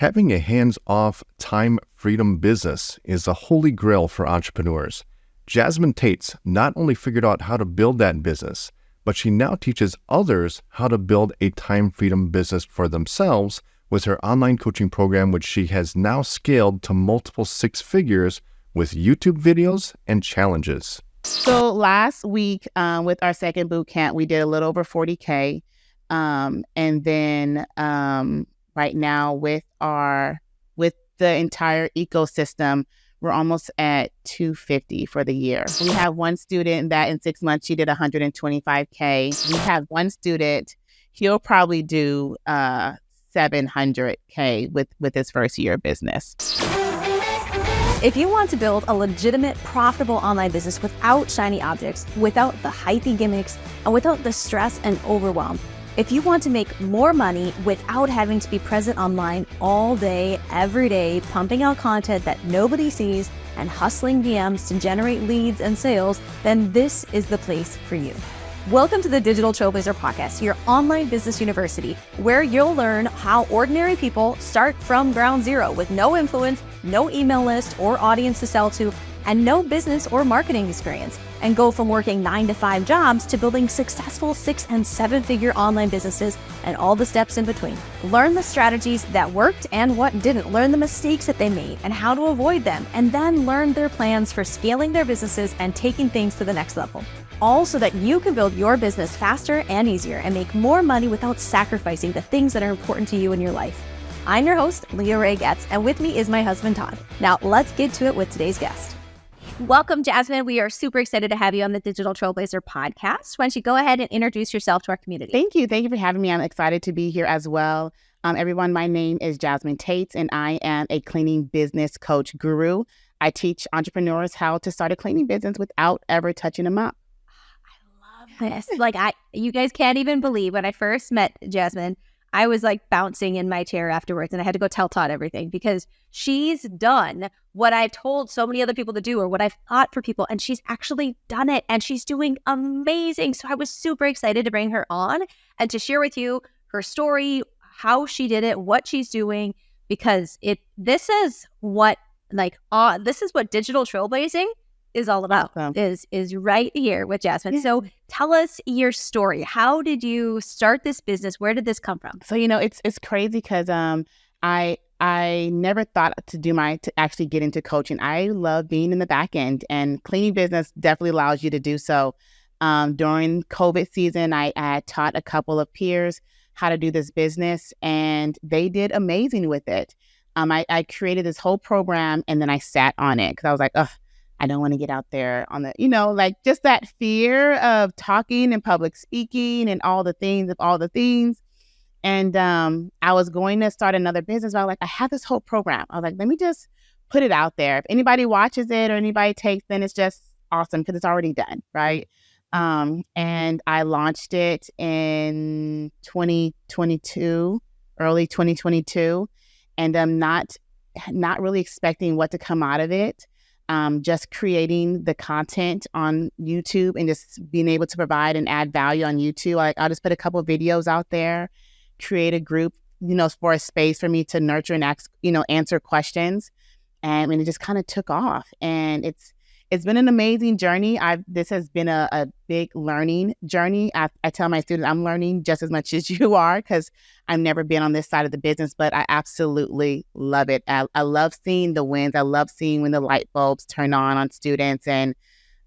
Having a hands-off, time freedom business is a holy grail for entrepreneurs. Jazmine Tates not only figured out how to build that business, but she now teaches others how to build a time freedom business for themselves with her online coaching program, which she has now scaled to multiple six figures with YouTube videos and challenges. So last week with our second boot camp, we did a little over 40K. And then right now with the entire ecosystem, we're almost at 250 for the year. We have one student that in 6 months, she did 125K. We have one student, he'll probably do 700K with his first year of business. If you want to build a legitimate, profitable online business without shiny objects, without the hypey gimmicks, and without the stress and overwhelm, if you want to make more money without having to be present online all day, every day, pumping out content that nobody sees and hustling DMs to generate leads and sales, then this is the place for you. Welcome to the Digital Trailblazer Podcast, your online business university, where you'll learn how ordinary people start from ground zero with no influence, no email list or audience to sell to, and no business or marketing experience, and go from working 9-to-5 jobs to building successful 6- and 7-figure online businesses and all the steps in between. Learn the strategies that worked and what didn't. Learn the mistakes that they made and how to avoid them, and then learn their plans for scaling their businesses and taking things to the next level. All so that you can build your business faster and easier and make more money without sacrificing the things that are important to you in your life. I'm your host, Leah Ray Getz, and with me is my husband, Todd. Now, let's get to it with today's guest. Welcome, Jazmine. We are super excited to have you on the Digital Trailblazer podcast. Why don't you go ahead and introduce yourself to our community? Thank you. Thank you for having me. I'm excited to be here as well. Everyone, my name is Jazmine Tates, and I am a cleaning business coach guru. I teach entrepreneurs how to start a cleaning business without ever touching them up. I love this. You guys can't even believe when I first met Jazmine, I was like bouncing in my chair afterwards, and I had to go tell Todd everything because she's done what I've told so many other people to do or what I've thought for people, and she's actually done it, and she's doing amazing. So I was super excited to bring her on and to share with you her story, how she did it, what she's doing, because this is what digital trailblazing is all about. Awesome. is right here with Jazmine. Yeah. So tell us your story. How did you start this business? Where did this come from? So, it's crazy because I never thought to actually get into coaching. I love being in the back end, and cleaning business definitely allows you to do so. During COVID season, I had taught a couple of peers how to do this business, and they did amazing with it. I created this whole program, and then I sat on it because I was like, ugh, I don't want to get out there on the, just that fear of talking and public speaking and all the things. And I was going to start another business, but I was like, I have this whole program. I was like, let me just put it out there. If anybody watches it or anybody takes, then it's just awesome because it's already done, right? And I launched it in 2022, early 2022, and I'm not really expecting what to come out of it. Just creating the content on YouTube and just being able to provide and add value on YouTube. I'll just put a couple of videos out there, create a group, for a space for me to nurture and answer questions. And it just kind of took off. And it's been an amazing journey. This has been a big learning journey. I tell my students I'm learning just as much as you are because I've never been on this side of the business, but I absolutely love it. I love seeing the wins. I love seeing when the light bulbs turn on students. And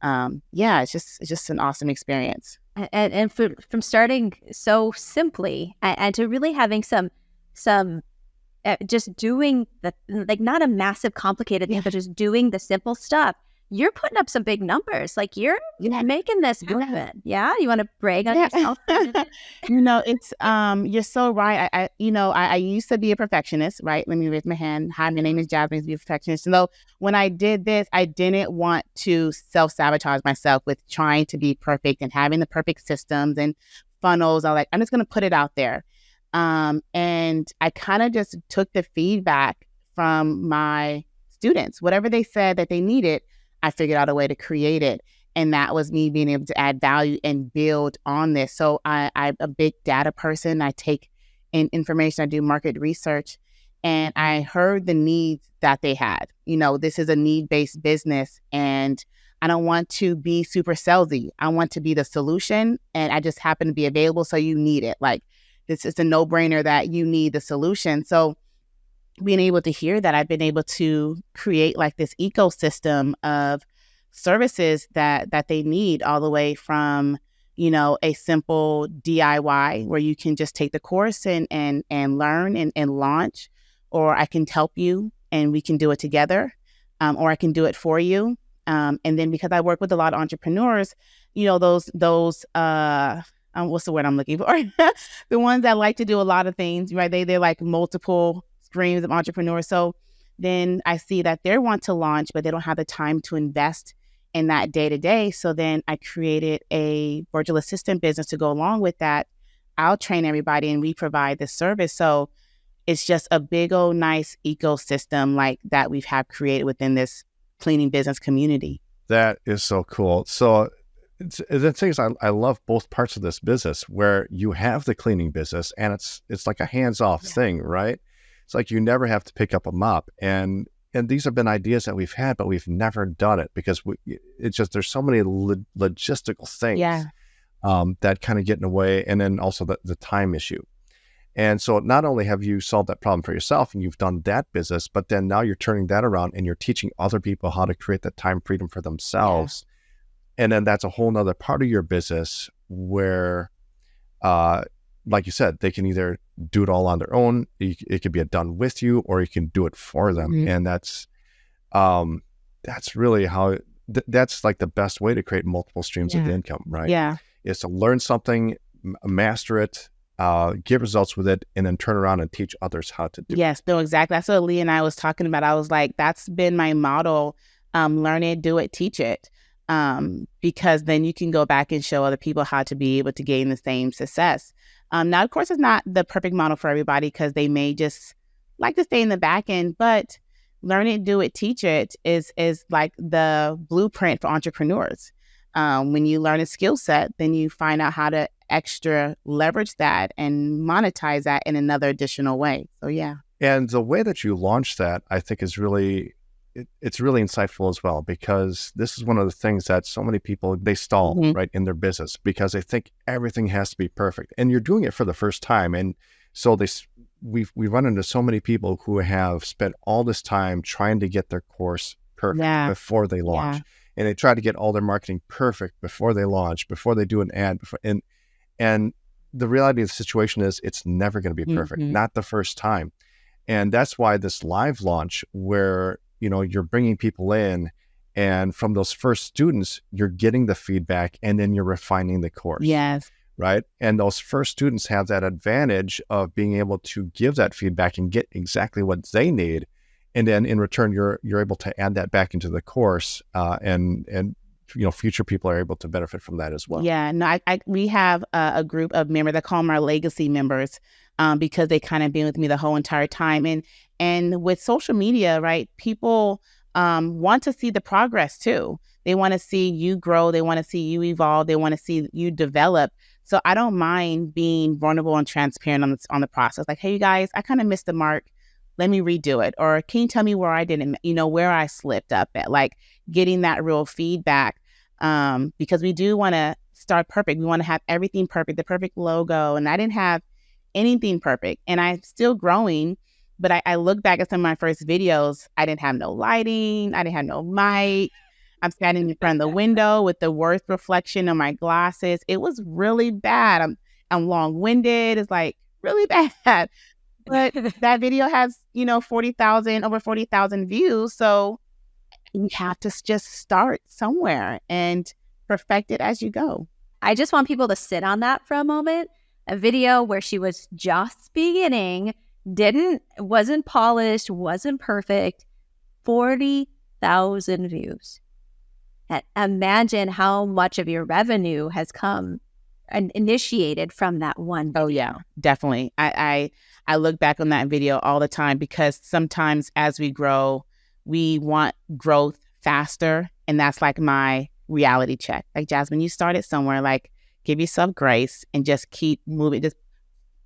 it's just an awesome experience. And from starting so simply and to really having some just doing not a massive complicated thing, but just doing the simple stuff. You're putting up some big numbers. You're making this happen. Yeah. You want to brag on yourself? It's you're so right. I used to be a perfectionist, right? Let me raise my hand. Hi, my name is Jazmine. I used to be a perfectionist. So when I did this, I didn't want to self-sabotage myself with trying to be perfect and having the perfect systems and funnels. I'm just going to put it out there. And I kind of just took the feedback from my students, whatever they said that they needed. I figured out a way to create it. And that was me being able to add value and build on this. So I'm a big data person. I take in information. I do market research. and I heard the needs that they had. This is a need-based business, and I don't want to be super salesy. I want to be the solution, and I just happen to be available, so you need it. Like, this is a no-brainer that you need the solution. So being able to hear that, I've been able to create like this ecosystem of services that they need, all the way from, a simple DIY where you can just take the course and learn and launch, or I can help you and we can do it together, or I can do it for you. And then because I work with a lot of entrepreneurs, those what's the word I'm looking for? The ones that like to do a lot of things, right? They're like multiple streams of entrepreneurs. So then I see that they want to launch, but they don't have the time to invest in that day to day. So then I created a virtual assistant business to go along with that. I'll train everybody and we provide the service. So it's just a big old nice ecosystem like that we have created within this cleaning business community. That is so cool. So the thing is, I love both parts of this business, where you have the cleaning business and it's like a hands-off thing, right? It's like you never have to pick up a mop. And these have been ideas that we've had, but we've never done it because it's just, there's so many logistical things that kind of get in the way. And then also the time issue. And so not only have you solved that problem for yourself and you've done that business, but then now you're turning that around and you're teaching other people how to create that time freedom for themselves. Yeah. And then that's a whole nother part of your business where, like you said, they can either do it all on their own. It could be done with you, or you can do it for them. Mm-hmm. And that's really how, that's like the best way to create multiple streams of income, right? Yeah. Is to learn something, master it, get results with it, and then turn around and teach others how to do it. Yes, no, exactly. That's what Lee and I was talking about. I was like, that's been my model. Learn it, do it, teach it. Because then you can go back and show other people how to be able to gain the same success. Now, of course, it's not the perfect model for everybody because they may just like to stay in the back end, but learn it, do it, teach it is like the blueprint for entrepreneurs. When you learn a skill set, then you find out how to extra leverage that and monetize that in another additional way. So, yeah. And the way that you launch that, I think, is really, it's really insightful as well, because this is one of the things that so many people, they stall, right, in their business because they think everything has to be perfect. And you're doing it for the first time. And so we run into so many people who have spent all this time trying to get their course perfect before they launch. Yeah. And they try to get all their marketing perfect before they launch, before they do an ad. And the reality of the situation is it's never going to be perfect, not the first time. And that's why this live launch where, you're bringing people in, and from those first students, you're getting the feedback and then you're refining the course. Yes. Right. And those first students have that advantage of being able to give that feedback and get exactly what they need. And then in return, you're able to add that back into the course, and future people are able to benefit from that as well. Yeah, no, we have a group of members that call them our legacy members, because they kind of been with me the whole entire time. And with social media, right, people want to see the progress too. They want to see you grow. They want to see you evolve. They want to see you develop. So I don't mind being vulnerable and transparent on the process. Like, hey, you guys, I kind of missed the mark. Let me redo it. Or can you tell me where I didn't, where I slipped up at? Like getting that real feedback, because we do want to start perfect. We want to have everything perfect, the perfect logo. And I didn't have anything perfect. And I'm still growing. But I look back at some of my first videos. I didn't have no lighting. I didn't have no mic. I'm standing in front of the window with the worst reflection of my glasses. It was really bad. I'm long-winded. It's like really bad. But that video has, over 40,000 views. So you have to just start somewhere and perfect it as you go. I just want people to sit on that for a moment. A video where she was just beginning, wasn't polished, wasn't perfect, 40,000 views. And imagine how much of your revenue has come and initiated from that one video. Oh yeah, definitely. I look back on that video all the time because sometimes as we grow, we want growth faster. And that's like my reality check. Like, Jazmine, you started somewhere, like give yourself grace and just keep moving, just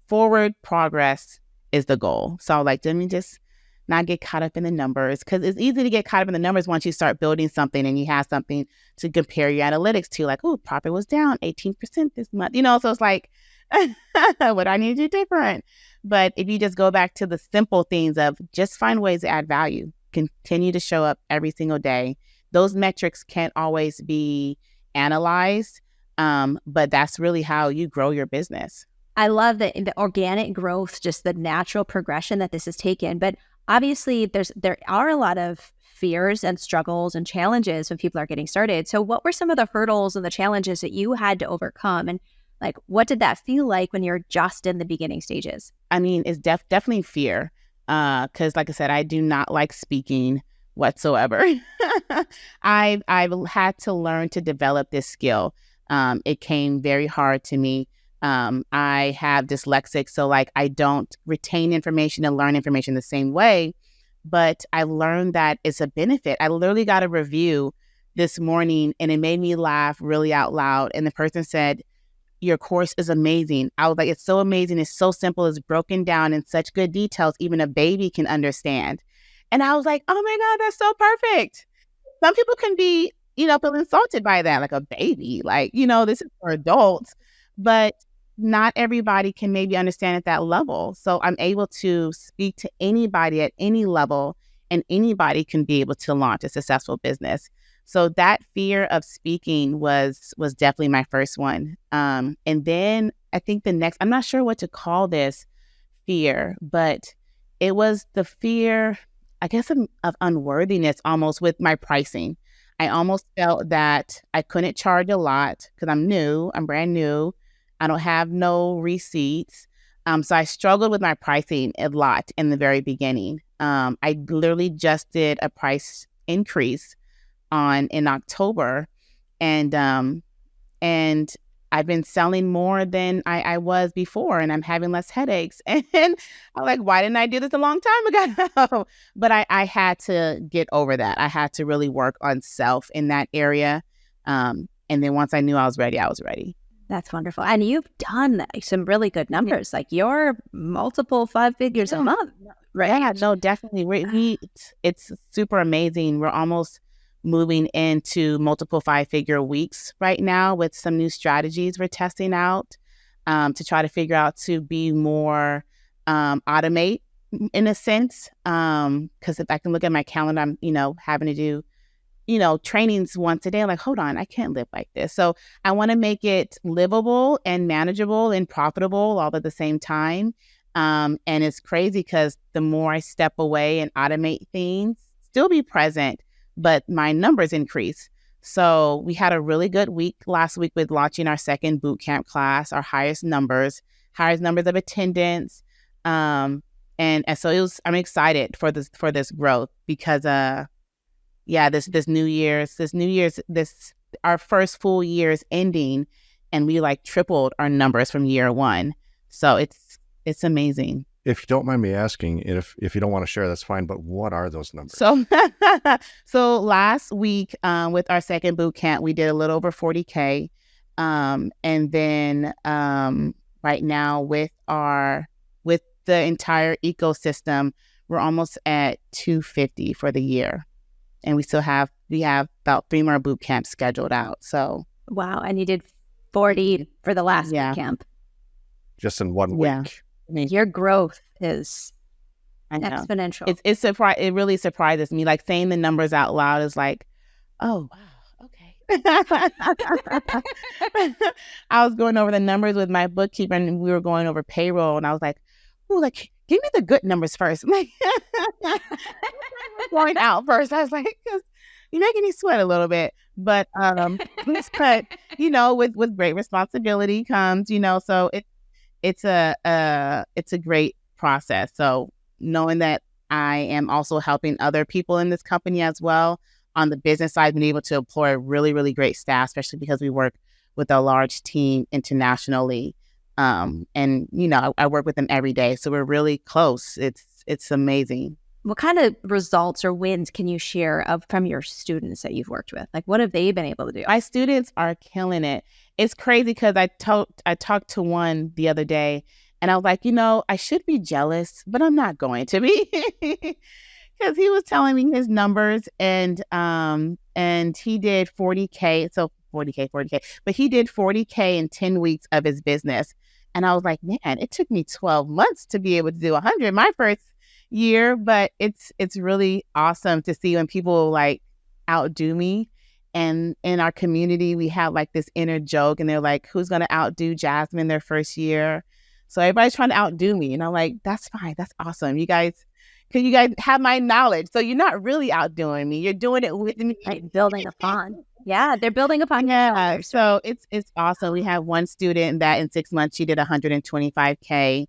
forward progress is the goal. So like, let me just not get caught up in the numbers, because it's easy to get caught up in the numbers once you start building something and you have something to compare your analytics to, like, oh, profit was down 18% this month, so it's like, what I need to do different. But if you just go back to the simple things of just find ways to add value, continue to show up every single day. Those metrics can't always be analyzed, but that's really how you grow your business. I love the organic growth, just the natural progression that this has taken. But obviously, there are a lot of fears and struggles and challenges when people are getting started. So what were some of the hurdles and the challenges that you had to overcome? And like, what did that feel like when you're just in the beginning stages? I mean, it's definitely fear, because like I said, I do not like speaking whatsoever. I've had to learn to develop this skill. It came very hard to me. I have dyslexic, so like I don't retain information and learn information the same way, but I learned that it's a benefit. I literally got a review this morning and it made me laugh really out loud. And the person said, your course is amazing. I was like, it's so amazing. It's so simple. It's broken down in such good details. Even a baby can understand. And I was like, oh my God, that's so perfect. Some people can be, feel insulted by that, like a baby, like, this is for adults, but not everybody can maybe understand at that level. So I'm able to speak to anybody at any level, and anybody can be able to launch a successful business. So that fear of speaking was definitely my first one. And then I think the next, I'm not sure what to call this fear, but it was the fear, I guess, of unworthiness almost with my pricing. I almost felt that I couldn't charge a lot because I'm brand new. I don't have no receipts. So I struggled with my pricing a lot in the very beginning. I literally just did a price increase in October, and I've been selling more than I was before, and I'm having less headaches. And I'm like, why didn't I do this a long time ago? But I had to get over that. I had to really work on self in that area. And then once I knew I was ready, I was ready. That's wonderful. And you've done some really good numbers. Like you're multiple 5 figures a month, right? Yeah, no, definitely. It's super amazing. We're almost moving into multiple 5-figure weeks right now with some new strategies we're testing out to try to figure out to be more automate in a sense. Because if I can look at my calendar, I'm, having to do trainings once a day. I'm like, hold on, I can't live like this. So I want to make it livable and manageable and profitable all at the same time. And it's crazy because the more I step away and automate things, still be present, but my numbers increase. So we had a really good week last week with launching our second boot camp class, our highest numbers of attendance. And so I'm excited for this growth because, our first full year is ending, and we like tripled our numbers from year one. So it's amazing. If you don't mind me asking, if you don't want to share, that's fine. But what are those numbers? So last week with our second boot camp, we did a little over 40K, and then right now with the entire ecosystem, we're almost at 250 for the year. And we have about 3 more boot camps scheduled out. So wow, and you did 40 for the last boot camp, just in 1 week. Yeah. Your growth is exponential. It really surprises me. Like saying the numbers out loud is like, oh wow, okay. I was going over the numbers with my bookkeeper, and we were going over payroll, and I was like, oh, like give me the good numbers first. Like going out first. I was like, because you're making me sweat a little bit. But with great responsibility comes, so it's a great process. So knowing that I am also helping other people in this company as well on the business side, being able to employ really, really great staff, especially because we work with a large team internationally. And I work with them every day. So we're really close. It's amazing. What kind of results or wins can you share from your students that you've worked with? Like, what have they been able to do? My students are killing it. It's crazy because I talked to one the other day, And I was like, I should be jealous, but I'm not going to be. Because he was telling me his numbers, and he did 40K. So 40K, but he did 40K in 10 weeks of his business. And I was like, man, it took me 12 months to be able to do 100 my first year. But it's really awesome to see when people like outdo me. And in our community, we have like this inner joke, and they're like, who's going to outdo Jazmine their first year? So everybody's trying to outdo me. And I'm like, that's fine. That's awesome. You guys have my knowledge. So you're not really outdoing me. You're doing it with me. Right, building upon. Yeah, they're building upon. Yeah. So it's awesome. We have one student that in 6 months, she did 125K.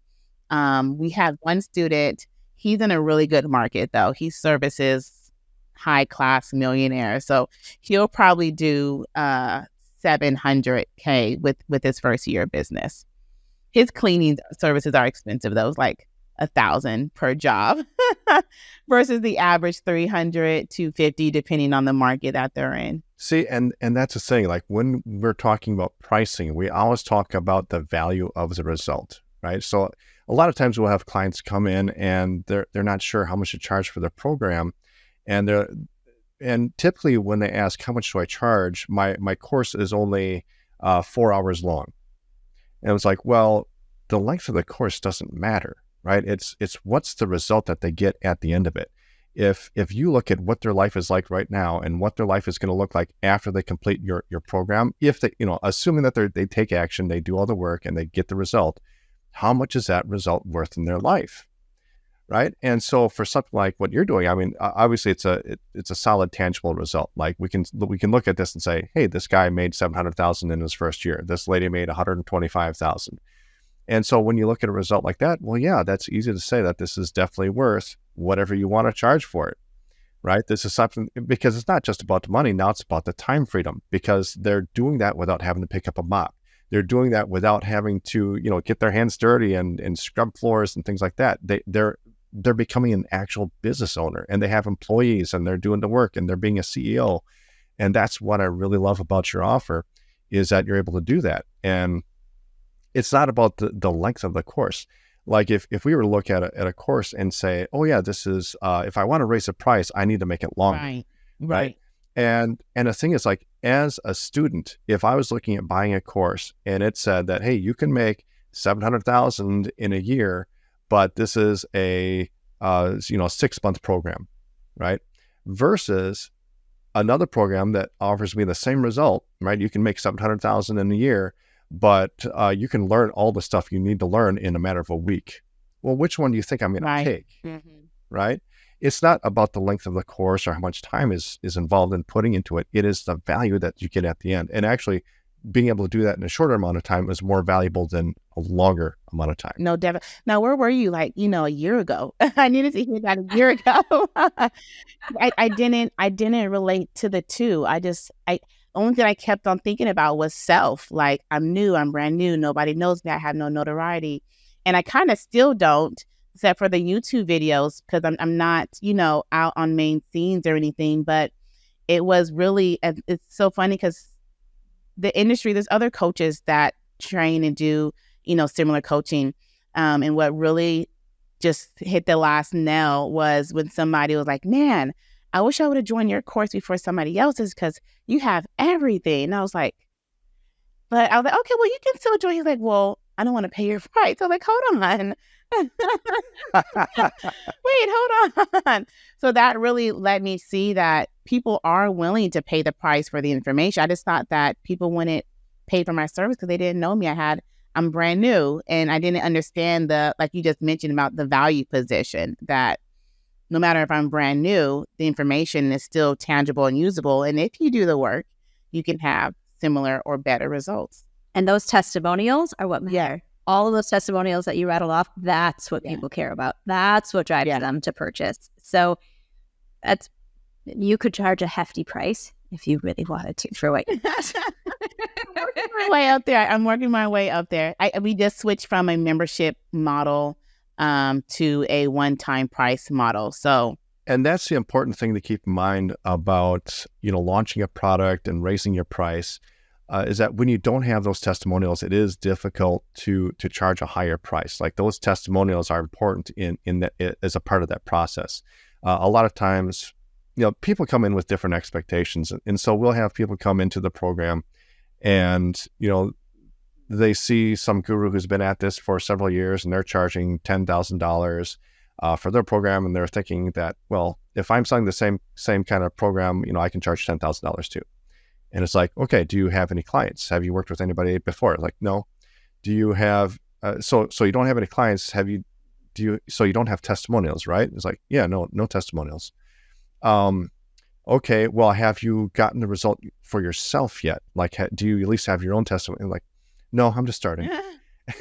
We have one student, he's in a really good market though. He services high class millionaires. So he'll probably do 700K with his first year of business. His cleaning services are expensive. Those like $1,000 per job versus the average 300 to 50, depending on the market that they're in. See, and that's the thing, like when we're talking about pricing, we always talk about the value of the result, right? So a lot of times we'll have clients come in and they're not sure how much to charge for their program. And typically when they ask, how much do I charge? My course is only 4 hours long. And it was like, well, the length of the course doesn't matter, right? It's what's the result that they get at the end of it. If you look at what their life is like right now and what their life is going to look like after they complete your program, if they, assuming that they take action, they do all the work and they get the result, how much is that result worth in their life? Right. And so for something like what you're doing, I mean, obviously it's a solid, tangible result. Like we can look at this and say, hey, this guy made 700,000 in his first year. This lady made 125,000. And so when you look at a result like that, well, yeah, that's easy to say that this is definitely worth whatever you want to charge for it. Right. This is something, because it's not just about the money. Now it's about the time freedom, because they're doing that without having to pick up a mop. They're doing that without having to, get their hands dirty and scrub floors and things like that. They're becoming an actual business owner, and they have employees, and they're doing the work, and they're being a CEO. And that's what I really love about your offer, is that you're able to do that. And it's not about the length of the course. Like if we were to look at a course and say, oh yeah, this is, if I want to raise the price, I need to make it longer. Right. And the thing is, like, as a student, if I was looking at buying a course and it said that, hey, you can make 700,000 in a year, but this is a 6-month program, right? Versus another program that offers me the same result, right? You can make 700,000 in a year, but you can learn all the stuff you need to learn in a matter of a week. Well, which one do you think I'm going to take, right? It's not about the length of the course or how much time is involved in putting into it. It is the value that you get at the end. And actually, being able to do that in a shorter amount of time is more valuable than a longer amount of time. No, Devin. Now, where were you a year ago? I needed to hear that a year ago. I didn't relate to the two. Only thing I kept on thinking about was self. Like, I'm new, I'm brand new. Nobody knows me. I have no notoriety. And I kind of still don't, except for the YouTube videos, because I'm not, out on main scenes or anything. But it was really, it's so funny because the industry, there's other coaches that train and do, similar coaching. And what really just hit the last nail was when somebody was like, man, I wish I would have joined your course before somebody else's, because you have everything. And I was like, okay, well, you can still join. He's like, well, I don't want to pay your price. I was like, hold on. Wait, hold on. So that really let me see that people are willing to pay the price for the information. I just thought that people wouldn't pay for my service because they didn't know me. I'm brand new, and I didn't understand like you just mentioned about the value position, that no matter if I'm brand new, the information is still tangible and usable. And if you do the work, you can have similar or better results. And those testimonials are what matter. Yeah. All of those testimonials that you rattled off, that's what people care about. That's what drives them to purchase. So you could charge a hefty price if you really wanted to for what you I'm working my way up there. We just switched from a membership model to a one-time price model. And that's the important thing to keep in mind about, launching a product and raising your price. is that when you don't have those testimonials, it is difficult to charge a higher price. Like those testimonials are important in that as a part of that process. A lot of times, people come in with different expectations, and so we'll have people come into the program, and they see some guru who's been at this for several years, and they're charging $10,000 for their program, and they're thinking that, well, if I'm selling the same kind of program, I can charge $10,000 too. And it's like, okay, do you have any clients? Have you worked with anybody before? Like, no. Do you have, so you don't have any clients, so you don't have testimonials, right? It's like, yeah, no testimonials. Okay, well, have you gotten the result for yourself yet? Like, do you at least have your own testimony? Like, no, I'm just starting.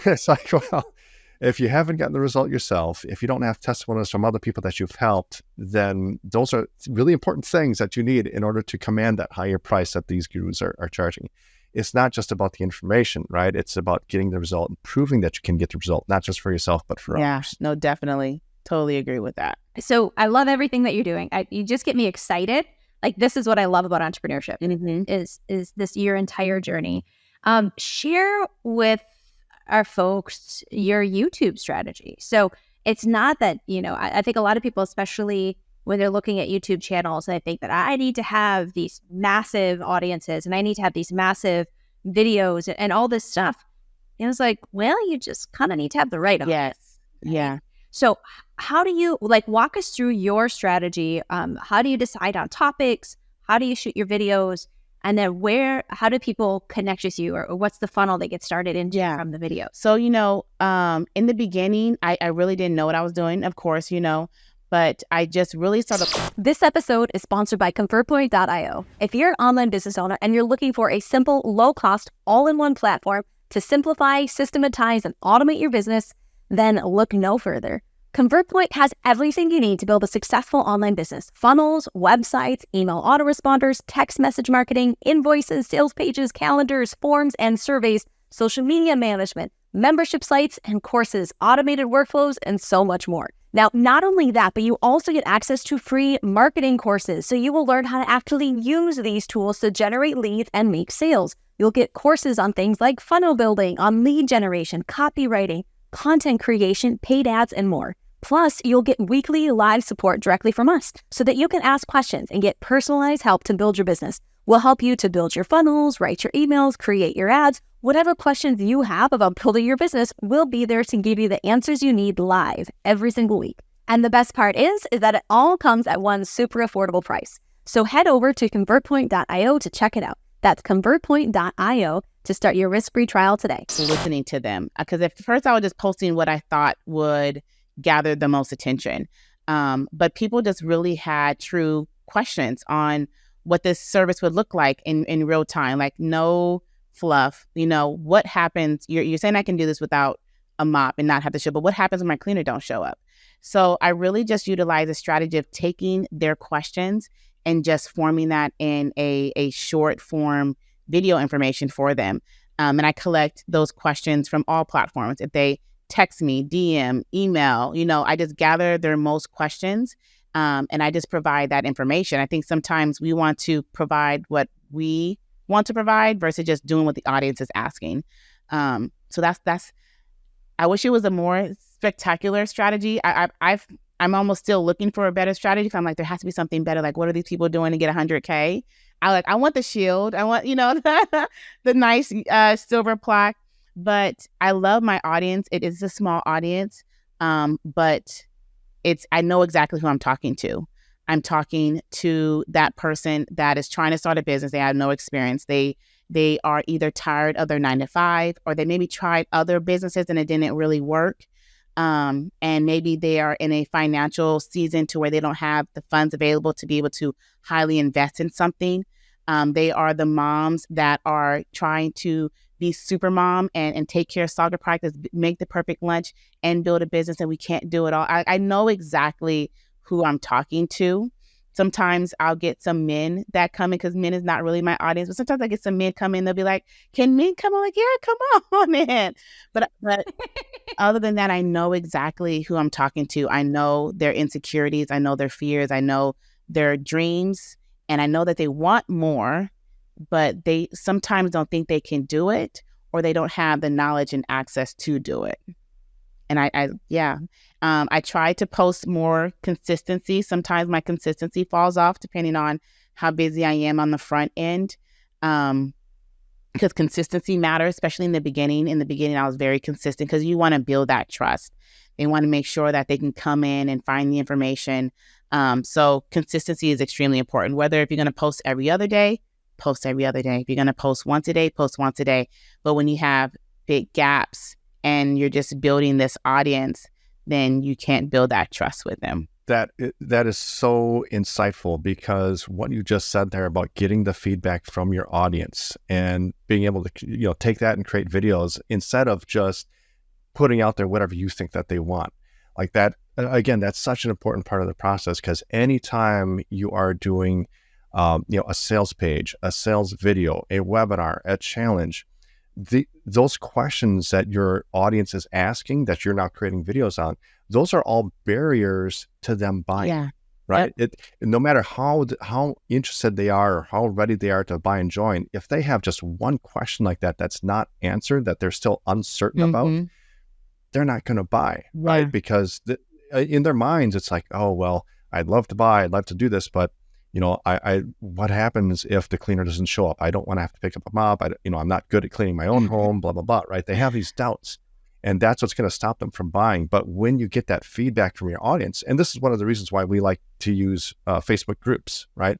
It's like, well, if you haven't gotten the result yourself, if you don't have testimonials from other people that you've helped, then those are really important things that you need in order to command that higher price that these gurus are charging. It's not just about the information, right? It's about getting the result and proving that you can get the result, not just for yourself, but for others. No, definitely. Totally agree with that. So I love everything that you're doing. You just get me excited. Like, this is what I love about entrepreneurship, is this your entire journey. Share with our folks your YouTube strategy. So it's not that, I think a lot of people, especially when they're looking at YouTube channels, they think that I need to have these massive audiences and I need to have these massive videos and all this stuff. And it's like, well, you just kind of need to have the right audience. Yes. Yeah. So how do you, walk us through your strategy? How do you decide on topics? How do you shoot your videos? And then how do people connect with you, or what's the funnel they get started into from the video? So, in the beginning, I really didn't know what I was doing, of course, but I just really started. This episode is sponsored by ConvertPoint.io. If you're an online business owner and you're looking for a simple, low-cost, all-in-one platform to simplify, systematize, and automate your business, then look no further. ConvertPoint has everything you need to build a successful online business. Funnels, websites, email autoresponders, text message marketing, invoices, sales pages, calendars, forms and surveys, social media management, membership sites and courses, automated workflows, and so much more. Now, not only that, but you also get access to free marketing courses. So you will learn how to actually use these tools to generate leads and make sales. You'll get courses on things like funnel building, on lead generation, copywriting, content creation, paid ads, and more. Plus, you'll get weekly live support directly from us so that you can ask questions and get personalized help to build your business. We'll help you to build your funnels, write your emails, create your ads. Whatever questions you have about building your business, we'll be there to give you the answers you need live every single week. And the best part is that it all comes at one super affordable price. So head over to ConvertPoint.io to check it out. That's ConvertPoint.io to start your risk-free trial today. Listening to them, because at first I was just posting what I thought would gather the most attention. But people just really had true questions on what this service would look like in real time, like no fluff. What happens? You're saying I can do this without a mop and not have to show, but what happens when my cleaner don't show up? So I really just utilize a strategy of taking their questions and just forming that in a short form video information for them. And I collect those questions from all platforms. If they text me, DM, email, I just gather their most questions and I just provide that information. I think sometimes we want to provide what we want to provide versus just doing what the audience is asking. So that's, I wish it was a more spectacular strategy. I'm almost still looking for a better strategy because I'm like, there has to be something better. Like, what are these people doing to get 100K? I want the shield. I want, the nice silver plaque. But I love my audience. It is a small audience, but I know exactly who I'm talking to. I'm talking to that person that is trying to start a business. They have no experience. They are either tired of their 9-to-5, or they maybe tried other businesses and it didn't really work. And maybe they are in a financial season to where they don't have the funds available to be able to highly invest in something. They are the moms that are trying to be super mom and take care of soccer practice, make the perfect lunch, and build a business, and we can't do it all. I know exactly who I'm talking to. Sometimes I'll get some men that come in, because men is not really my audience, but sometimes I get some men come in, they'll be like, can men come on? Like, yeah, come on in. But other than that, I know exactly who I'm talking to. I know their insecurities. I know their fears. I know their dreams. And I know that they want more but they sometimes don't think they can do it, or they don't have the knowledge and access to do it. And I try to post more consistency. Sometimes my consistency falls off depending on how busy I am on the front end. Because consistency matters, especially in the beginning. In the beginning, I was very consistent because you want to build that trust. They want to make sure that they can come in and find the information. So consistency is extremely important. Whether if you're going to post every other day, post every other day. If you're going to post once a day, post once a day. But when you have big gaps and you're just building this audience, then you can't build that trust with them. That is so insightful, because what you just said there about getting the feedback from your audience and being able to take that and create videos instead of just putting out there whatever you think that they want. Like that, again, that's such an important part of the process, because anytime you are doing a sales page, a sales video, a webinar, a challenge, those questions that your audience is asking that you're now creating videos on, those are all barriers to them buying. Yeah. Right. Yep. No matter how interested they are or how ready they are to buy and join, if they have just one question like that that's not answered, that they're still uncertain about, they're not going to buy. Right. Because in their minds, it's like, oh, well, I'd love to buy, I'd love to do this, but what happens if the cleaner doesn't show up? I don't want to have to pick up a mop. I'm not good at cleaning my own home, blah, blah, blah, right? They have these doubts, and that's what's going to stop them from buying. But when you get that feedback from your audience, and this is one of the reasons why we like to use Facebook groups, right?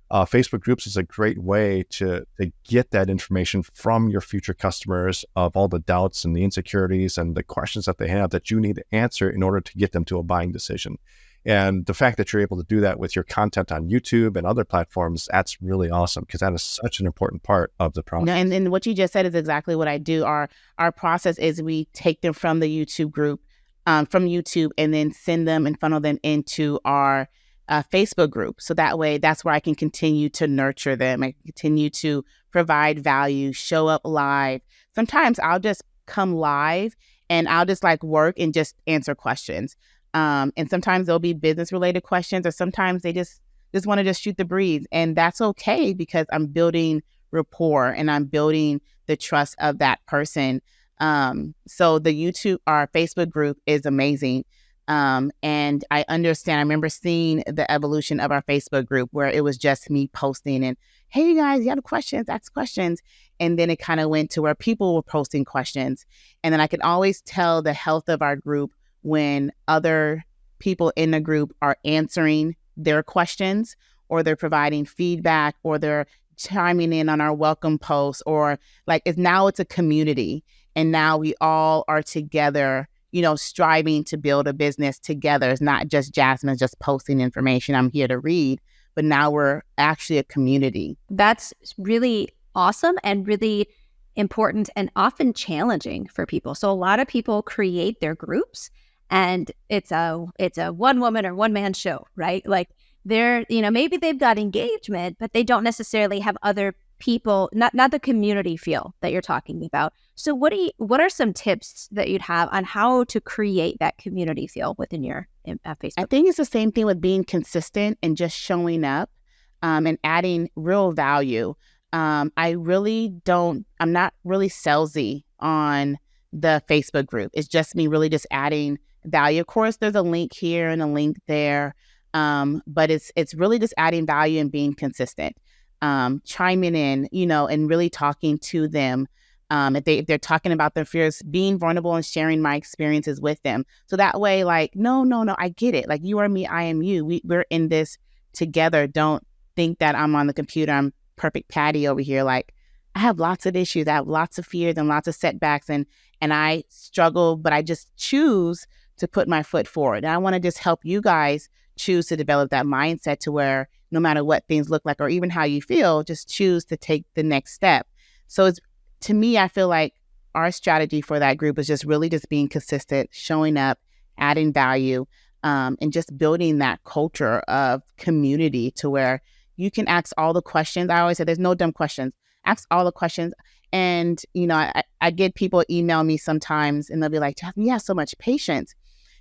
Facebook groups is a great way to get that information from your future customers of all the doubts and the insecurities and the questions that they have that you need to answer in order to get them to a buying decision. And the fact that you're able to do that with your content on YouTube and other platforms, that's really awesome, because that is such an important part of the process. And what you just said is exactly what I do. Our process is we take them from the YouTube group, from YouTube, and then send them and funnel them into our Facebook group. So that way, that's where I can continue to nurture them. I continue to provide value, show up live. Sometimes I'll just come live and I'll just work and just answer questions. And sometimes there'll be business related questions, or sometimes they just want to just shoot the breeze. And that's okay, because I'm building rapport and I'm building the trust of that person. So our Facebook group is amazing. And I understand, I remember seeing the evolution of our Facebook group where it was just me posting and, hey, you guys, you have questions, ask questions. And then it kind of went to where people were posting questions. And then I could always tell the health of our group when other people in the group are answering their questions, or they're providing feedback, or they're chiming in on our welcome posts, or it's a community. And now we all are together, striving to build a business together. It's not just Jazmine just posting information I'm here to read, but now we're actually a community. That's really awesome and really important, and often challenging for people. So a lot of people create their groups, and it's a one woman or one man show, right? They're, maybe they've got engagement, but they don't necessarily have other people, not the community feel that you're talking about. So what are some tips that you'd have on how to create that community feel within your Facebook? I think it's the same thing with being consistent and just showing up and adding real value. I'm not really salesy on the Facebook group. It's just me really just adding value. Of course, there's a link here and a link there, but it's really just adding value and being consistent, chiming in, and really talking to them. If they're talking about their fears, being vulnerable and sharing my experiences with them. So that way, no, I get it. You are me, I am you. We're in this together. Don't think that I'm on the computer, I'm perfect Patty over here. I have lots of issues. I have lots of fears and lots of setbacks, and I struggle, but I just choose to put my foot forward. And I want to just help you guys choose to develop that mindset to where no matter what things look like or even how you feel, just choose to take the next step. So to me, I feel like our strategy for that group is just really just being consistent, showing up, adding value, and just building that culture of community to where you can ask all the questions. I always say there's no dumb questions. Ask all the questions. And, I get people email me sometimes and they'll be like, Jazmine, you have so much patience.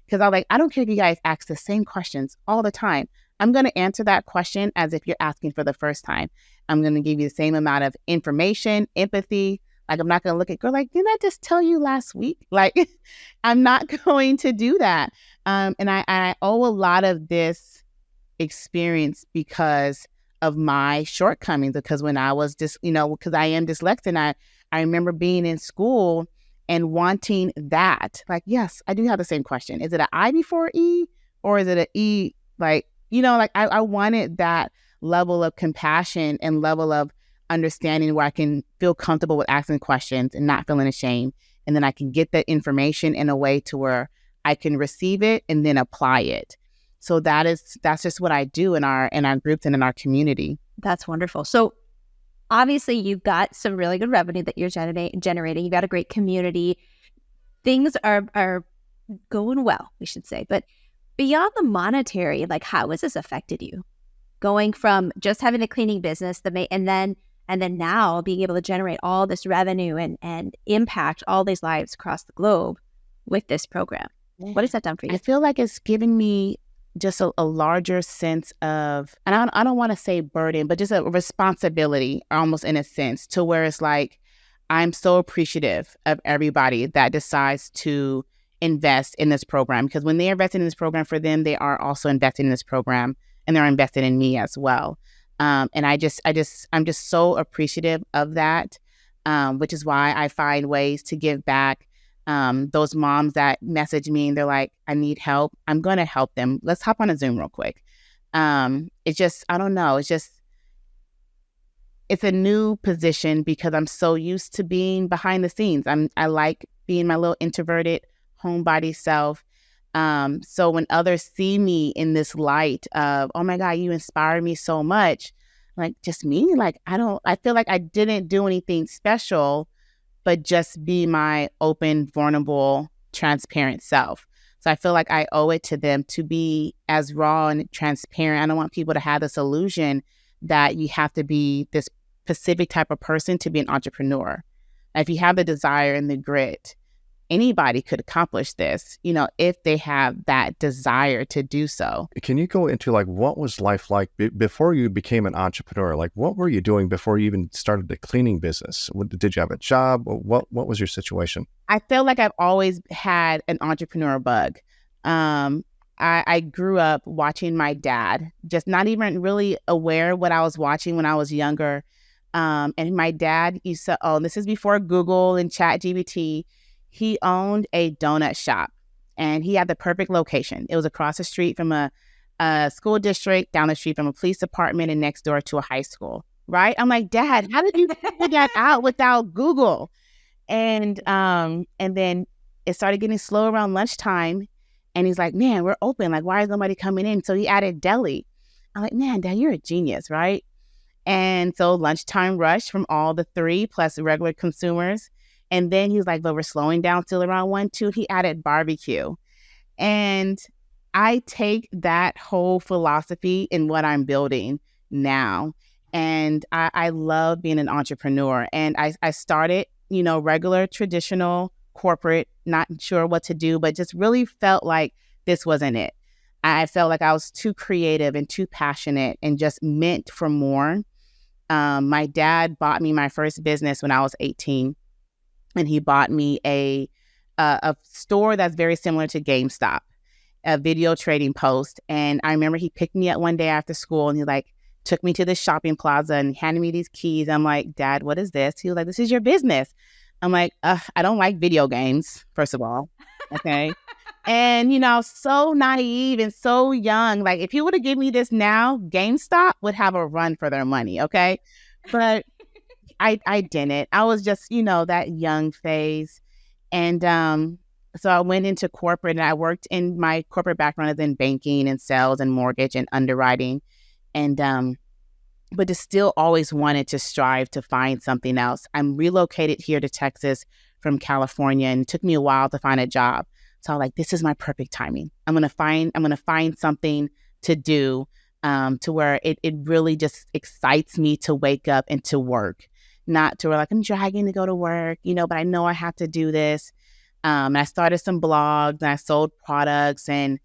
Because I don't care if you guys ask the same questions all the time. I'm going to answer that question as if you're asking for the first time. I'm going to give you the same amount of information, empathy. Like, I'm not going to look at girl like, didn't I just tell you last week? Like, I'm not going to do that. And I owe a lot of this experience because of my shortcomings. Because when I was just, because I am dyslexic, and I remember being in school and wanting that. Like, yes, I do have the same question. Is it an I before E, or is it an E? Like, I wanted that level of compassion and level of understanding where I can feel comfortable with asking questions and not feeling ashamed. And then I can get that information in a way to where I can receive it and then apply it. So that's just what I do in our groups and in our community. That's wonderful. So obviously you've got some really good revenue that you're generating. You've got a great community. Things are going well, we should say. But beyond the monetary, like, how has this affected you? Going from just having a cleaning business and then now being able to generate all this revenue and impact all these lives across the globe with this program. What has that done for you? I feel like it's given me just a larger sense of, and I don't want to say burden, but just a responsibility, almost in a sense, to where it's like, I'm so appreciative of everybody that decides to invest in this program, because when they invest in this program for them, they are also investing in this program, and they're invested in me as well. And I'm just so appreciative of that, which is why I find ways to give back. Those moms that message me and they're like, I need help. I'm going to help them. Let's hop on a Zoom real quick. It's just, I don't know. It's a new position because I'm so used to being behind the scenes. I like being my little introverted homebody self. So when others see me in this light of, oh my God, you inspire me so much, like, just me, like, I feel like I didn't do anything special, but just be my open, vulnerable, transparent self. So I feel like I owe it to them to be as raw and transparent. I don't want people to have this illusion that you have to be this specific type of person to be an entrepreneur. If you have the desire and the grit, anybody could accomplish this, if they have that desire to do so. Can you go into, like, what was life like before you became an entrepreneur? Like, what were you doing before you even started the cleaning business? Did you have a job? What was your situation? I feel like I've always had an entrepreneur bug. I grew up watching my dad, just not even really aware what I was watching when I was younger. And my dad used to own, this is before Google and ChatGPT, he owned a donut shop, and he had the perfect location. It was across the street from a school district, down the street from a police department, and next door to a high school, right? I'm like, Dad, how did you figure that out without Google? And then it started getting slow around lunchtime, and he's like, man, we're open. Like, why is nobody coming in? So he added deli. I'm like, man, Dad, you're a genius, right? And so lunchtime rush from all the three plus regular consumers. And then he was like, but we're slowing down still around 1, 2. He added barbecue. And I take that whole philosophy in what I'm building now. And I love being an entrepreneur. And I started, regular, traditional, corporate, not sure what to do, but just really felt like this wasn't it. I felt like I was too creative and too passionate and just meant for more. My dad bought me my first business when I was 18. And he bought me a store that's very similar to GameStop, a video trading post. And I remember he picked me up one day after school, and he took me to the shopping plaza and handed me these keys. I'm like, Dad, what is this? He was like, this is your business. I'm like, I don't like video games, first of all. Okay. And, so naive and so young. Like, if you would have given me this now, GameStop would have a run for their money. Okay. But I didn't. I was just, that young phase. And so I went into corporate, and I worked in my corporate background as in banking and sales and mortgage and underwriting. And but just still always wanted to strive to find something else. I'm relocated here to Texas from California, and it took me a while to find a job. So I was like, this is my perfect timing. I'm gonna find something to do to where it really just excites me to wake up and to work. Not to where like I'm dragging to go to work, but I know I have to do this. And I started some blogs, and I sold products, and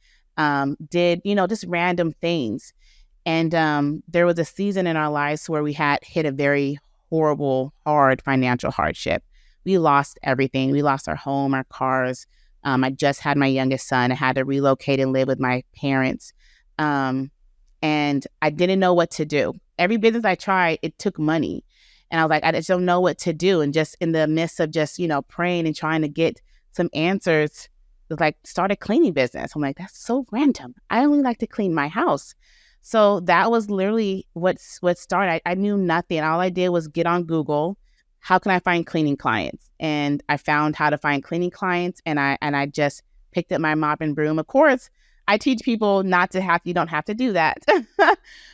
did, just random things. And there was a season in our lives where we had hit a very horrible, hard financial hardship. We lost everything. We lost our home, our cars. I just had my youngest son. I had to relocate and live with my parents. And I didn't know what to do. Every business I tried, it took money. And I was like, I just don't know what to do. And just in the midst of just, praying and trying to get some answers, it was like, start a cleaning business. I'm like, that's so random. I only like to clean my house. So that was literally what started. I knew nothing. All I did was get on Google. How can I find cleaning clients? And I found how to find cleaning clients. And I just picked up my mop and broom. Of course, I teach people you don't have to do that.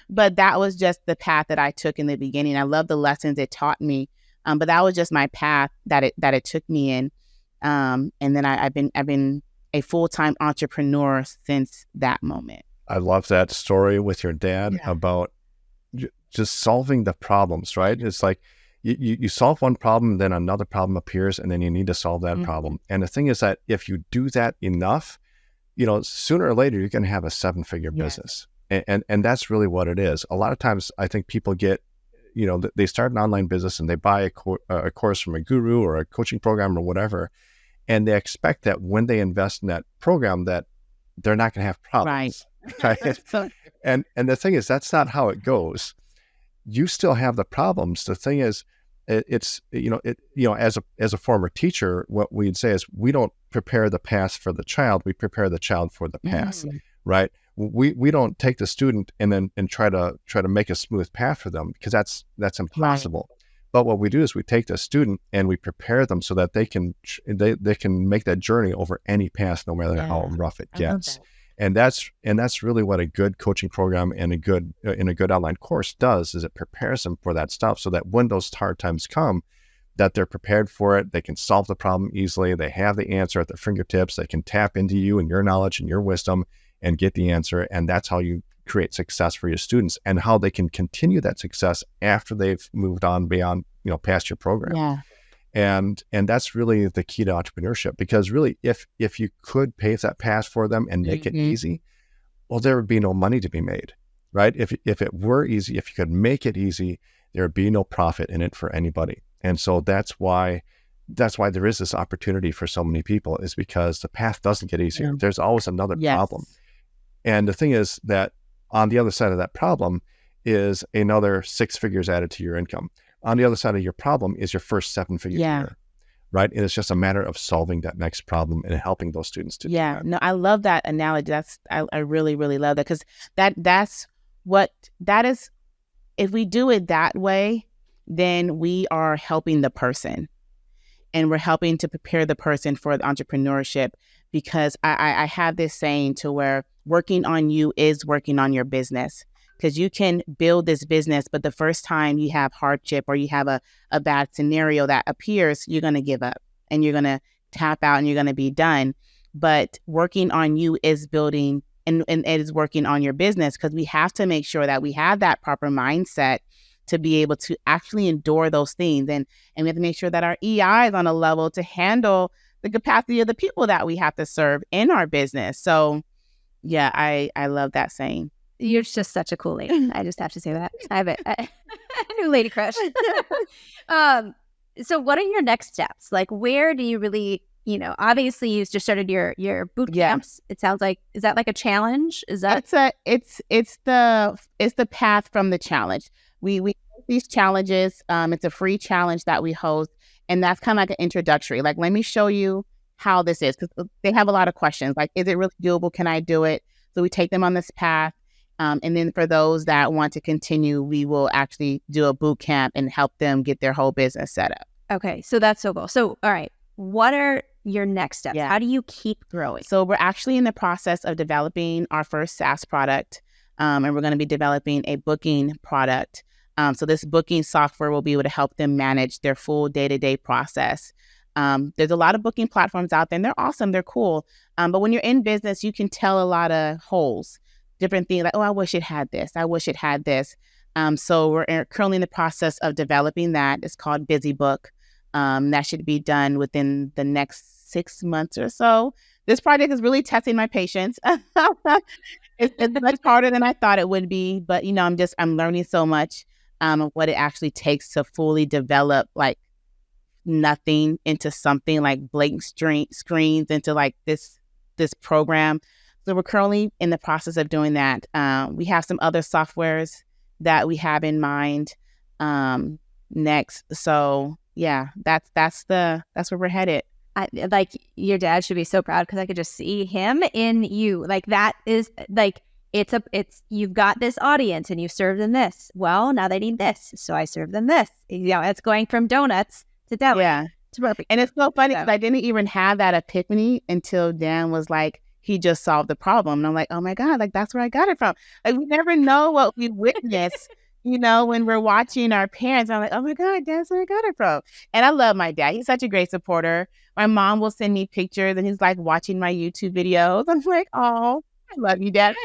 But that was just the path that I took in the beginning. I love the lessons it taught me. But that was just my path that it took me in. And then I've been a full-time entrepreneur since that moment. I love that story with your dad about just solving the problems, right? It's like you solve one problem, then another problem appears, and then you need to solve that problem. And the thing is that if you do that enough, sooner or later, you're going to have a 7-figure business. And that's really what it is. A lot of times, I think people get, they start an online business and they buy a course from a guru or a coaching program or whatever, and they expect that when they invest in that program that they're not going to have problems. Right. And the thing is, that's not how it goes. You still have the problems. The thing is, as a former teacher, what we'd say is we don't prepare the past for the child. We prepare the child for the past, right? We don't take the student and try to make a smooth path for them, because that's impossible. Right. But what we do is we take the student and we prepare them so that they can make that journey over any path, no matter how rough it gets. And that's really what a good coaching program and a good online course does, is it prepares them for that stuff, so that when those hard times come, that they're prepared for it. They can solve the problem easily. They have the answer at their fingertips. They can tap into you and your knowledge and your wisdom and get the answer. And that's how you create success for your students, and how they can continue that success after they've moved on beyond, past your program. Yeah. And that's really the key to entrepreneurship, because really, if you could pave that path for them and make it easy, well, there would be no money to be made, right? If it were easy, if you could make it easy, there would be no profit in it for anybody. And so that's why there is this opportunity for so many people, is because the path doesn't get easier. Yeah. There's always another problem. And the thing is that on the other side of that problem is another 6 figures added to your income. On the other side of your problem is your first 7-figure year, right? And it's just a matter of solving that next problem and helping those students to do that. No, I love that analogy. I really, really love that, because that is, if we do it that way, then we are helping the person, and we're helping to prepare the person for the entrepreneurship. Because I have this saying to where working on you is working on your business. Because you can build this business, but the first time you have hardship or you have a bad scenario that appears, you're going to give up and you're going to tap out and you're going to be done. But working on you is building and it is working on your business, because we have to make sure that we have that proper mindset to be able to actually endure those things. And we have to make sure that our EI is on a level to handle the capacity of the people that we have to serve in our business. So yeah, I love that saying. You're just such a cool lady. I just have to say that. I have a new lady crush. So what are your next steps? Like, where do you really, obviously you just started your boot camps. It sounds like, is that like a challenge? Is that? It's the path from the challenge. We host these challenges. It's a free challenge that we host. And that's kind of like an introductory. Like, let me show you how this is. Because they have a lot of questions. Like, is it really doable? Can I do it? So we take them on this path. And then for those that want to continue, we will actually do a boot camp and help them get their whole business set up. Okay. So that's so cool. So, all right. What are your next steps? Yeah. How do you keep growing? So we're actually in the process of developing our first SaaS product. And we're going to be developing a booking product. So this booking software will be able to help them manage their full day-to-day process. There's a lot of booking platforms out there, and they're awesome. They're cool. But when you're in business, you can tell a lot of holes. Different things like, oh, I wish it had this. I wish it had this. So we're currently in the process of developing that. It's called BusyBook. That should be done within the next 6 months or so. this project is really testing my patience. It's much harder than I thought it would be, but I'm learning so much of what it actually takes to fully develop like nothing into something, like blank screens into like this program. So we're currently in the process of doing that. We have some other softwares that we have in mind next. So yeah, that's where we're headed. Like your dad should be so proud, because I could just see him in you. Like that is like, it's you've got this audience and you serve them this. Well, now they need this, so I serve them this. It's going from donuts to deli. Yeah, it's perfect. And it's so funny because I didn't even have that epiphany until Dan was like, he just solved the problem, and I'm like, oh my God, like that's where I got it from. Like we never know what we witness. When we're watching our parents, I'm like, oh my God, that's where I got it from. And I love my dad. He's such a great supporter. My mom will send me pictures and he's like watching my YouTube videos. I'm like, oh, I love you, Dad.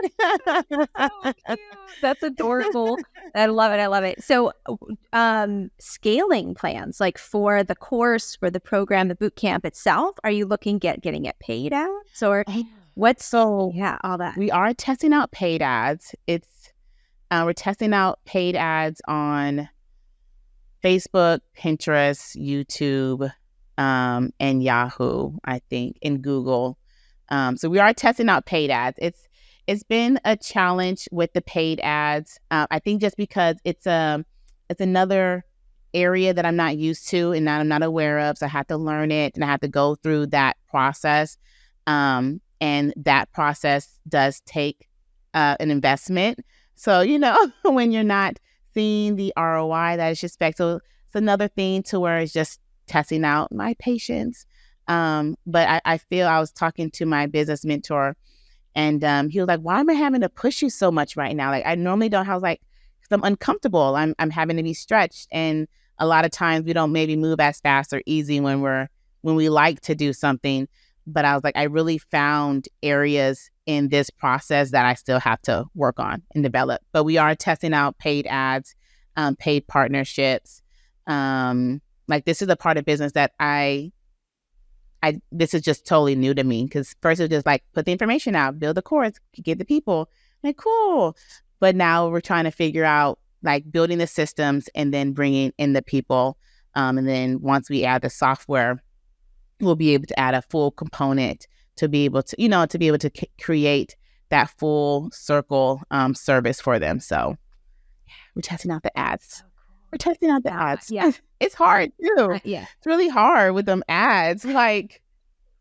So cute. That's adorable. I love it. I love it. So scaling plans, like for the course, for the program, the boot camp itself, are you looking at getting it paid ads, or what's all that? We are testing out paid ads. We're testing out paid ads on Facebook, Pinterest, YouTube, and Yahoo, I think, and Google. So we are testing out paid ads. It's been a challenge with the paid ads. I think just because it's another area that I'm not used to and that I'm not aware of. So I have to learn it and I have to go through that process. And that process does take an investment. So, when you're not seeing the ROI that is expected, so it's another thing to where it's just testing out my patience. But I feel I was talking to my business mentor and he was like, why am I having to push you so much right now? Like I normally don't have because I'm uncomfortable. I'm having to be stretched. And a lot of times we don't maybe move as fast or easy when we like to do something. But I was like, I really found areas in this process that I still have to work on and develop. But we are testing out paid ads, paid partnerships. Like this is a part of business that this is just totally new to me, because first it was just like put the information out, build the course, get the people, like cool. But now we're trying to figure out like building the systems and then bringing in the people. And then once we add the software, we'll be able to add a full component to be able to, create that full circle service for them. So we're testing out the ads. We're testing out the ads. Yeah. It's hard too. Yeah. It's really hard with them ads. Like,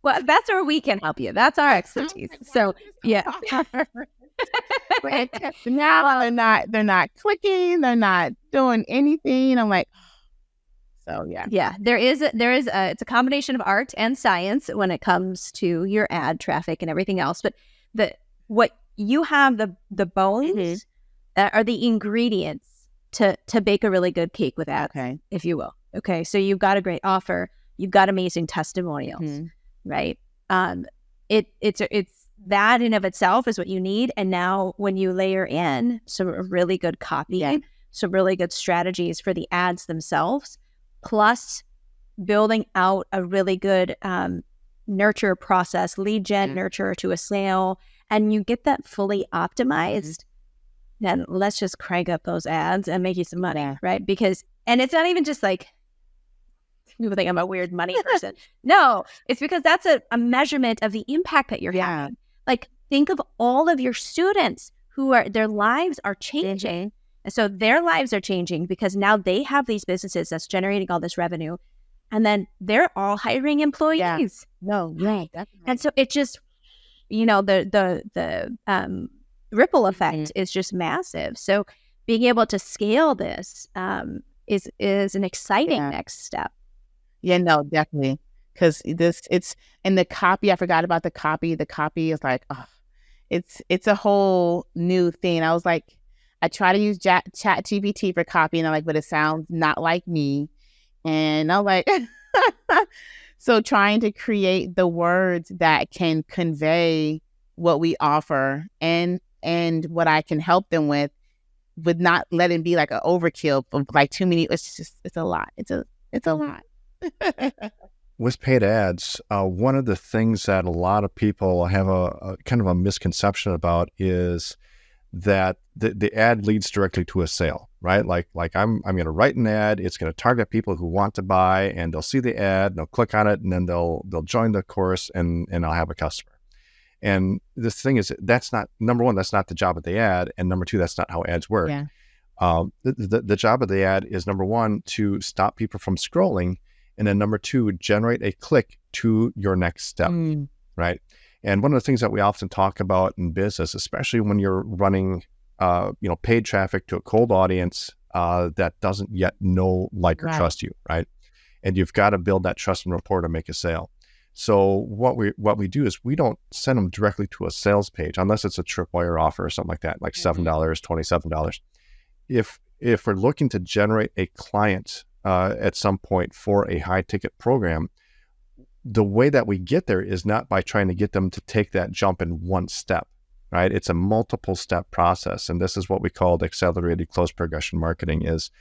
well, that's where we can help you. That's our expertise. So yeah. Now they're not clicking. They're not doing anything. I'm like, so yeah. Yeah. It's a combination of art and science when it comes to your ad traffic and everything else. But what you have, the bones that are the ingredients to bake a really good cake with ads, if you will. Okay. So you've got a great offer. You've got amazing testimonials, right? It's that in of itself is what you need. And now when you layer in some really good copy, some really good strategies for the ads themselves, plus building out a really good nurture process, lead gen nurture to a sale, and you get that fully optimized, then let's just crank up those ads and make you some money, right? And it's not even just like, people think I'm a weird money person. No, it's because that's a measurement of the impact that you're having. Like, think of all of your students their lives are changing. And so their lives are changing because now they have these businesses that's generating all this revenue. And then they're all hiring employees. Yeah. No, right. And so it just, the ripple effect is just massive. So being able to scale this is an exciting next step. Yeah, no, definitely. Because it's in the copy. I forgot about the copy. The copy is like, it's a whole new thing. I was like, I try to use Chat GPT for copy, and I'm like, but it sounds not like me. And I'm like, so trying to create the words that can convey what we offer and what I can help them with not letting be like an overkill of like too many. It's a lot. It's a lot. with paid ads, one of the things that a lot of people have a kind of a misconception about is that the ad leads directly to a sale, right? Like I'm going to write an ad. It's going to target people who want to buy, and they'll see the ad, and they'll click on it, and then they'll join the course, and I'll have a customer. And the thing is, that's not, number one, that's not the job of the ad, and number two, that's not how ads work. Yeah. The job of the ad is, number one, to stop people from scrolling, and then number two, generate a click to your next step, right? And one of the things that we often talk about in business, especially when you're running, paid traffic to a cold audience that doesn't yet know, like, or trust you, right? And you've got to build that trust and rapport to make a sale. So what we do is we don't send them directly to a sales page unless it's a tripwire offer or something like that, like $7, $27. If we're looking to generate a client at some point for a high ticket program, the way that we get there is not by trying to get them to take that jump in one step, right? It's a multiple step process. And this is what we call accelerated close progression marketing. Is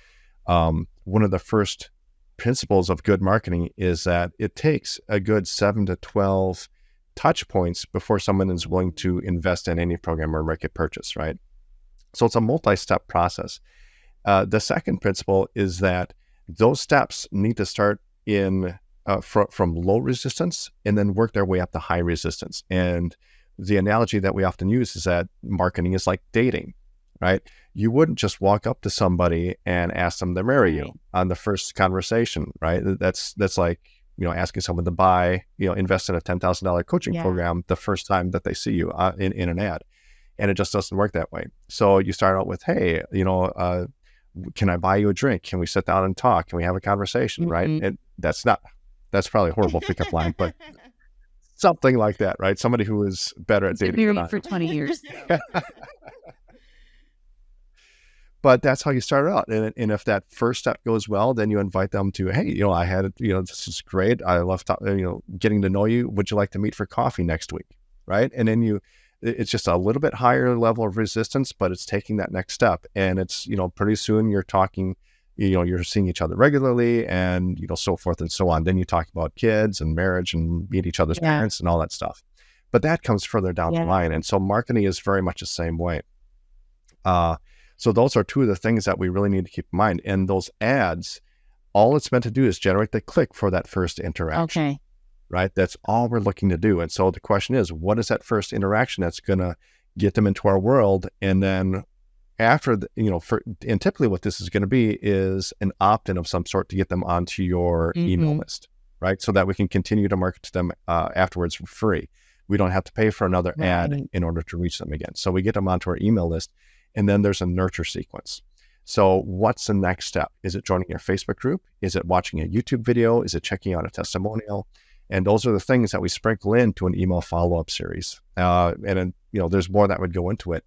one of the first principles of good marketing is that it takes a good 7 to 12 touch points before someone is willing to invest in any program or make a purchase, right? So it's a multi-step process. The second principle is that those steps need to start in from low resistance and then work their way up to high resistance. And the analogy that we often use is that marketing is like dating, right? You wouldn't just walk up to somebody and ask them to marry you on the first conversation, right? That's like, asking someone to buy, invest in a $10,000 coaching program the first time that they see you in an ad. And it just doesn't work that way. So you start out with, hey, can I buy you a drink? Can we sit down and talk? Can we have a conversation, right? And that's probably a horrible pickup line, but something like that, right? Somebody who is better at dating. Been for 20 years. But that's how you start out. And if that first step goes well, then you invite them to, hey, I had, this is great. I love, getting to know you. Would you like to meet for coffee next week? Right. And then it's just a little bit higher level of resistance, but it's taking that next step. And it's, pretty soon you're talking, you're seeing each other regularly and, so forth and so on. Then you talk about kids and marriage and meet each other's parents and all that stuff. But that comes further down the line. And so marketing is very much the same way. So those are two of the things that we really need to keep in mind. And those ads, all it's meant to do is generate the click for that first interaction. Okay. Right? That's all we're looking to do. And so the question is, what is that first interaction that's going to get them into our world? And then after, and typically what this is going to be is an opt-in of some sort to get them onto your email list, right? So that we can continue to market to them afterwards for free. We don't have to pay for another ad in order to reach them again. So we get them onto our email list. And then there's a nurture sequence. So what's the next step? Is it joining your Facebook group? Is it watching a YouTube video? Is it checking out a testimonial? And those are the things that we sprinkle into an email follow-up series. And then, there's more that would go into it.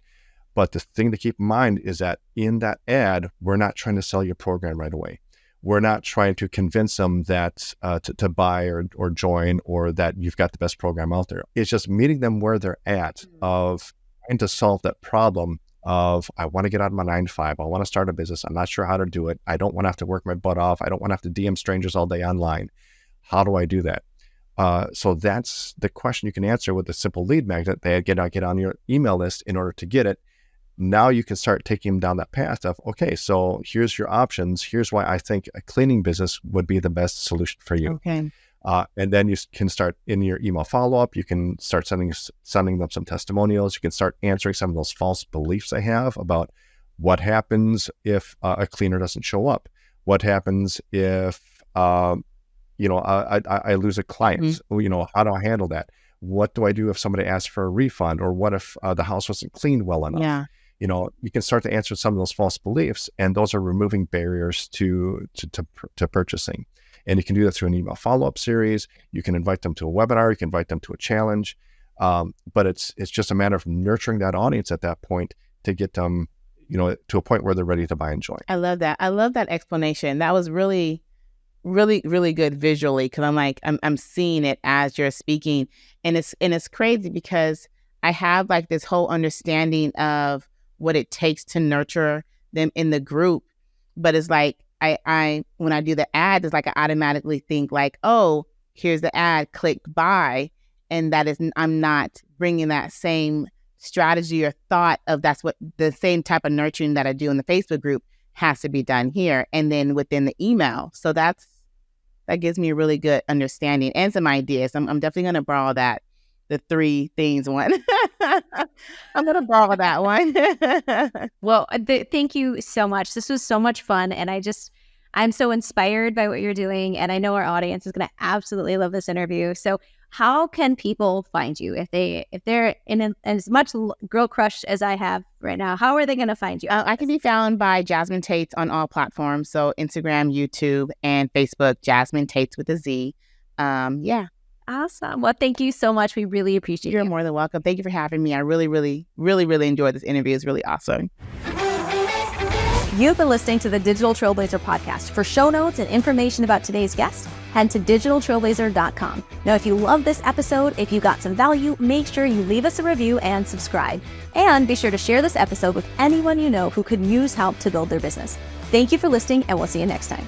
But the thing to keep in mind is that in that ad, we're not trying to sell your program right away. We're not trying to convince them that to buy or join, or that you've got the best program out there. It's just meeting them where they're at, of trying to solve that problem of, I want to get out of my 9 to 5. I want to start a business. I'm not sure how to do it. I don't want to have to work my butt off. I don't want to have to DM strangers all day online. How do I do that? So that's the question you can answer with a simple lead magnet. They get on your email list in order to get it. Now you can start taking them down that path of, okay, so here's your options. Here's why I think a cleaning business would be the best solution for you. Okay. And then you can start in your email follow-up. You can start sending them some testimonials. You can start answering some of those false beliefs they have about what happens if a cleaner doesn't show up. What happens if, I lose a client? How do I handle that? What do I do if somebody asks for a refund? Or what if the house wasn't cleaned well enough? Yeah. You can start to answer some of those false beliefs, and those are removing barriers to purchasing. And you can do that through an email follow-up series. You can invite them to a webinar. You can invite them to a challenge. But it's just a matter of nurturing that audience at that point to get them, to a point where they're ready to buy and join. I love that. I love that explanation. That was really, really, really good visually, because I'm seeing it as you're speaking, and it's crazy because I have like this whole understanding of what it takes to nurture them in the group, but it's like I when I do the ad, it's like I automatically think like, oh, here's the ad, click buy. And that is, I'm not bringing that same strategy or thought of that's what the same type of nurturing that I do in the Facebook group has to be done here. And then within the email. So that gives me a really good understanding and some ideas. I'm definitely going to borrow that, the 3 things one. I'm going to borrow that one. Well, thank you so much. This was so much fun. And I'm so inspired by what you're doing. And I know our audience is going to absolutely love this interview. So how can people find you if they're in as much girl crush as I have right now? How are they going to find you? I can be found by Jazmine Tates on all platforms. So Instagram, YouTube, and Facebook, Jazmine Tates with a Z. Yeah. Awesome. Well, thank you so much. We really appreciate it. You're more than welcome. Thank you for having me. I really, really, really, really enjoyed this interview. It's really awesome. You've been listening to the Digital Trailblazer podcast. For show notes and information about today's guest, head to digitaltrailblazer.com. Now, if you love this episode, if you got some value, make sure you leave us a review and subscribe. And be sure to share this episode with anyone you know who could use help to build their business. Thank you for listening, and we'll see you next time.